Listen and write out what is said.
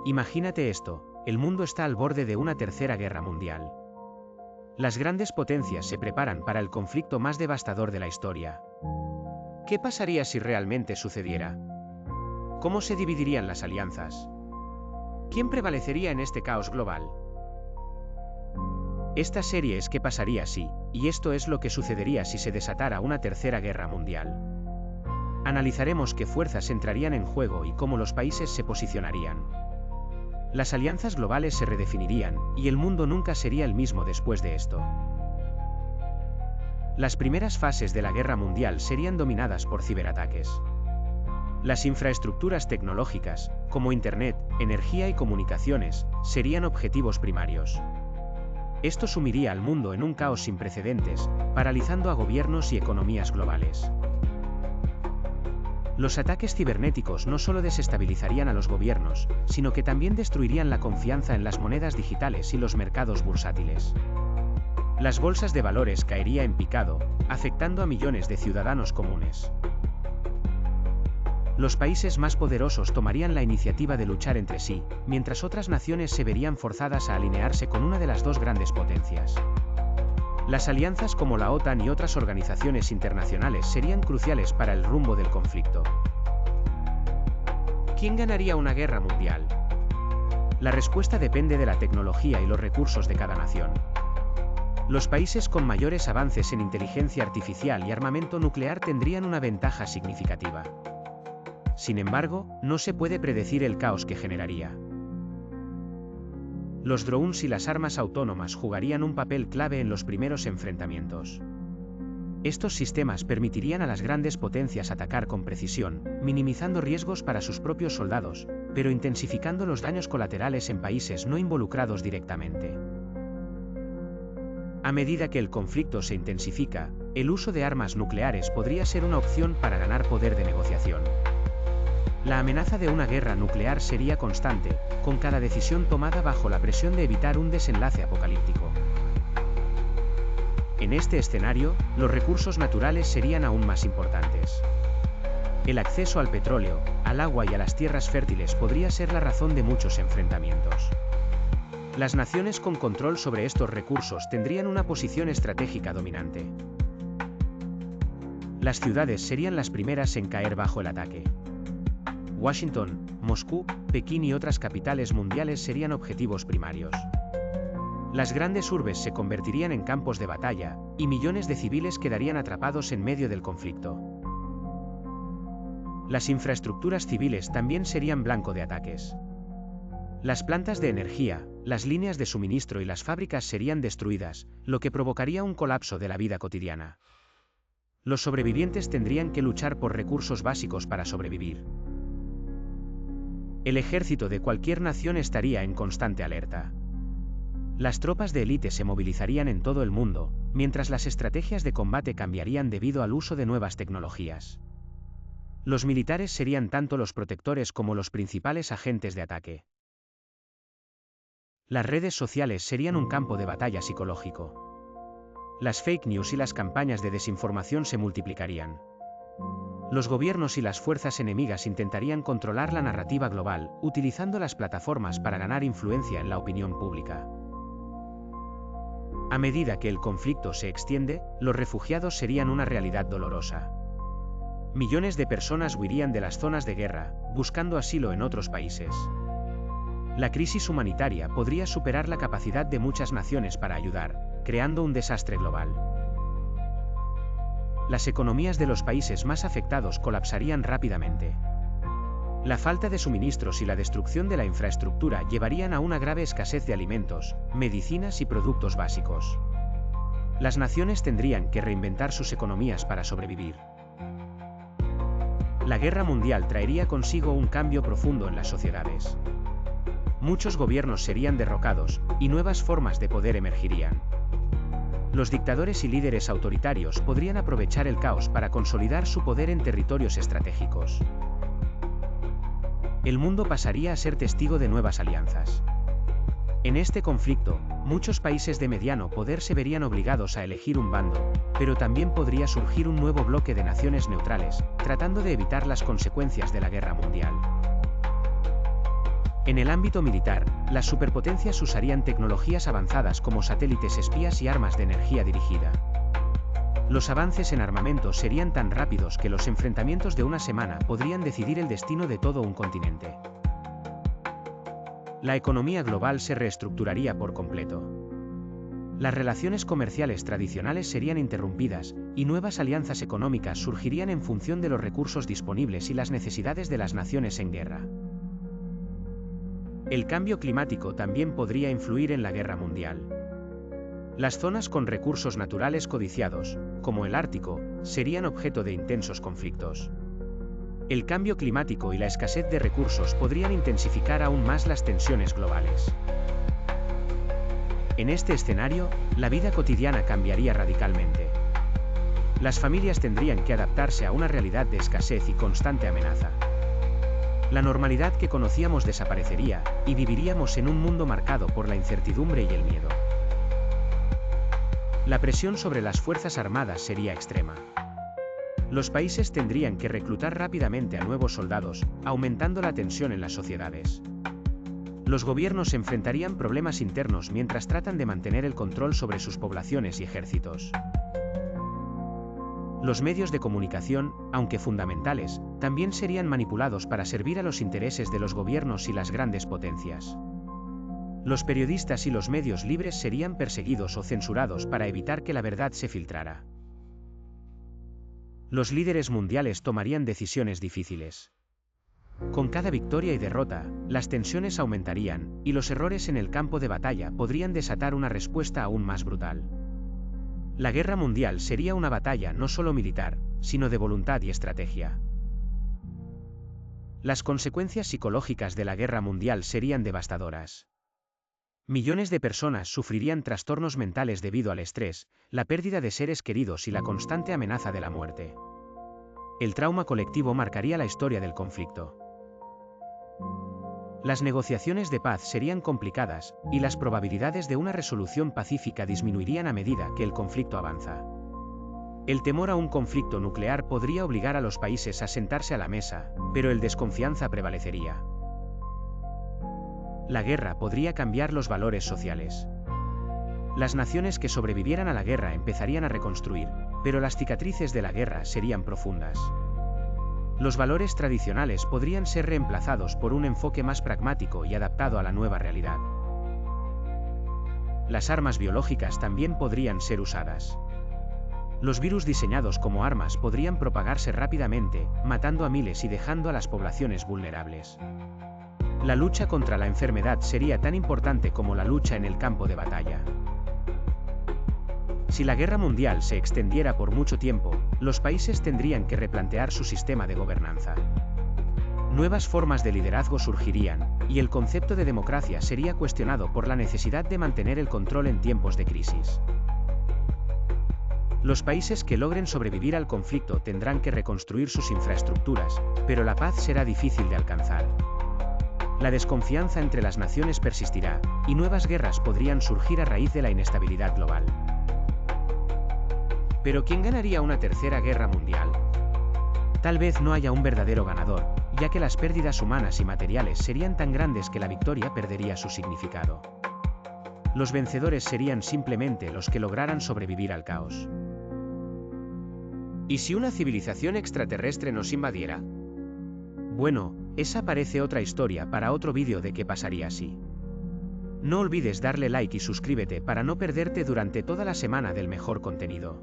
Imagínate esto, el mundo está al borde de una tercera guerra mundial. Las grandes potencias se preparan para el conflicto más devastador de la historia. ¿Qué pasaría si realmente sucediera? ¿Cómo se dividirían las alianzas? ¿Quién prevalecería en este caos global? Esta serie es ¿Qué pasaría si? Y esto es lo que sucedería si se desatara una tercera guerra mundial. Analizaremos qué fuerzas entrarían en juego y cómo los países se posicionarían. Las alianzas globales se redefinirían, y el mundo nunca sería el mismo después de esto. Las primeras fases de la guerra mundial serían dominadas por ciberataques. Las infraestructuras tecnológicas, como Internet, energía y comunicaciones, serían objetivos primarios. Esto sumiría al mundo en un caos sin precedentes, paralizando a gobiernos y economías globales. Los ataques cibernéticos no solo desestabilizarían a los gobiernos, sino que también destruirían la confianza en las monedas digitales y los mercados bursátiles. Las bolsas de valores caerían en picado, afectando a millones de ciudadanos comunes. Los países más poderosos tomarían la iniciativa de luchar entre sí, mientras otras naciones se verían forzadas a alinearse con una de las dos grandes potencias. Las alianzas como la OTAN y otras organizaciones internacionales serían cruciales para el rumbo del conflicto. ¿Quién ganaría una guerra mundial? La respuesta depende de la tecnología y los recursos de cada nación. Los países con mayores avances en inteligencia artificial y armamento nuclear tendrían una ventaja significativa. Sin embargo, no se puede predecir el caos que generaría. Los drones y las armas autónomas jugarían un papel clave en los primeros enfrentamientos. Estos sistemas permitirían a las grandes potencias atacar con precisión, minimizando riesgos para sus propios soldados, pero intensificando los daños colaterales en países no involucrados directamente. A medida que el conflicto se intensifica, el uso de armas nucleares podría ser una opción para ganar poder de negociación. La amenaza de una guerra nuclear sería constante, con cada decisión tomada bajo la presión de evitar un desenlace apocalíptico. En este escenario, los recursos naturales serían aún más importantes. El acceso al petróleo, al agua y a las tierras fértiles podría ser la razón de muchos enfrentamientos. Las naciones con control sobre estos recursos tendrían una posición estratégica dominante. Las ciudades serían las primeras en caer bajo el ataque. Washington, Moscú, Pekín y otras capitales mundiales serían objetivos primarios. Las grandes urbes se convertirían en campos de batalla, y millones de civiles quedarían atrapados en medio del conflicto. Las infraestructuras civiles también serían blanco de ataques. Las plantas de energía, las líneas de suministro y las fábricas serían destruidas, lo que provocaría un colapso de la vida cotidiana. Los sobrevivientes tendrían que luchar por recursos básicos para sobrevivir. El ejército de cualquier nación estaría en constante alerta. Las tropas de élite se movilizarían en todo el mundo, mientras las estrategias de combate cambiarían debido al uso de nuevas tecnologías. Los militares serían tanto los protectores como los principales agentes de ataque. Las redes sociales serían un campo de batalla psicológico. Las fake news y las campañas de desinformación se multiplicarían. Los gobiernos y las fuerzas enemigas intentarían controlar la narrativa global, utilizando las plataformas para ganar influencia en la opinión pública. A medida que el conflicto se extiende, los refugiados serían una realidad dolorosa. Millones de personas huirían de las zonas de guerra, buscando asilo en otros países. La crisis humanitaria podría superar la capacidad de muchas naciones para ayudar, creando un desastre global. Las economías de los países más afectados colapsarían rápidamente. La falta de suministros y la destrucción de la infraestructura llevarían a una grave escasez de alimentos, medicinas y productos básicos. Las naciones tendrían que reinventar sus economías para sobrevivir. La guerra mundial traería consigo un cambio profundo en las sociedades. Muchos gobiernos serían derrocados, y nuevas formas de poder emergirían. Los dictadores y líderes autoritarios podrían aprovechar el caos para consolidar su poder en territorios estratégicos. El mundo pasaría a ser testigo de nuevas alianzas. En este conflicto, muchos países de mediano poder se verían obligados a elegir un bando, pero también podría surgir un nuevo bloque de naciones neutrales, tratando de evitar las consecuencias de la guerra mundial. En el ámbito militar, las superpotencias usarían tecnologías avanzadas como satélites espías y armas de energía dirigida. Los avances en armamento serían tan rápidos que los enfrentamientos de una semana podrían decidir el destino de todo un continente. La economía global se reestructuraría por completo. Las relaciones comerciales tradicionales serían interrumpidas, y nuevas alianzas económicas surgirían en función de los recursos disponibles y las necesidades de las naciones en guerra. El cambio climático también podría influir en la guerra mundial. Las zonas con recursos naturales codiciados, como el Ártico, serían objeto de intensos conflictos. El cambio climático y la escasez de recursos podrían intensificar aún más las tensiones globales. En este escenario, la vida cotidiana cambiaría radicalmente. Las familias tendrían que adaptarse a una realidad de escasez y constante amenaza. La normalidad que conocíamos desaparecería, y viviríamos en un mundo marcado por la incertidumbre y el miedo. La presión sobre las Fuerzas Armadas sería extrema. Los países tendrían que reclutar rápidamente a nuevos soldados, aumentando la tensión en las sociedades. Los gobiernos enfrentarían problemas internos mientras tratan de mantener el control sobre sus poblaciones y ejércitos. Los medios de comunicación, aunque fundamentales, también serían manipulados para servir a los intereses de los gobiernos y las grandes potencias. Los periodistas y los medios libres serían perseguidos o censurados para evitar que la verdad se filtrara. Los líderes mundiales tomarían decisiones difíciles. Con cada victoria y derrota, las tensiones aumentarían, y los errores en el campo de batalla podrían desatar una respuesta aún más brutal. La guerra mundial sería una batalla no solo militar, sino de voluntad y estrategia. Las consecuencias psicológicas de la guerra mundial serían devastadoras. Millones de personas sufrirían trastornos mentales debido al estrés, la pérdida de seres queridos y la constante amenaza de la muerte. El trauma colectivo marcaría la historia del conflicto. Las negociaciones de paz serían complicadas, y las probabilidades de una resolución pacífica disminuirían a medida que el conflicto avanza. El temor a un conflicto nuclear podría obligar a los países a sentarse a la mesa, pero el desconfianza prevalecería. La guerra podría cambiar los valores sociales. Las naciones que sobrevivieran a la guerra empezarían a reconstruir, pero las cicatrices de la guerra serían profundas. Los valores tradicionales podrían ser reemplazados por un enfoque más pragmático y adaptado a la nueva realidad. Las armas biológicas también podrían ser usadas. Los virus diseñados como armas podrían propagarse rápidamente, matando a miles y dejando a las poblaciones vulnerables. La lucha contra la enfermedad sería tan importante como la lucha en el campo de batalla. Si la guerra mundial se extendiera por mucho tiempo, los países tendrían que replantear su sistema de gobernanza. Nuevas formas de liderazgo surgirían, y el concepto de democracia sería cuestionado por la necesidad de mantener el control en tiempos de crisis. Los países que logren sobrevivir al conflicto tendrán que reconstruir sus infraestructuras, pero la paz será difícil de alcanzar. La desconfianza entre las naciones persistirá, y nuevas guerras podrían surgir a raíz de la inestabilidad global. ¿Pero quién ganaría una tercera guerra mundial? Tal vez no haya un verdadero ganador, ya que las pérdidas humanas y materiales serían tan grandes que la victoria perdería su significado. Los vencedores serían simplemente los que lograran sobrevivir al caos. ¿Y si una civilización extraterrestre nos invadiera? Bueno, esa parece otra historia para otro vídeo de qué pasaría si. No olvides darle like y suscríbete para no perderte durante toda la semana del mejor contenido.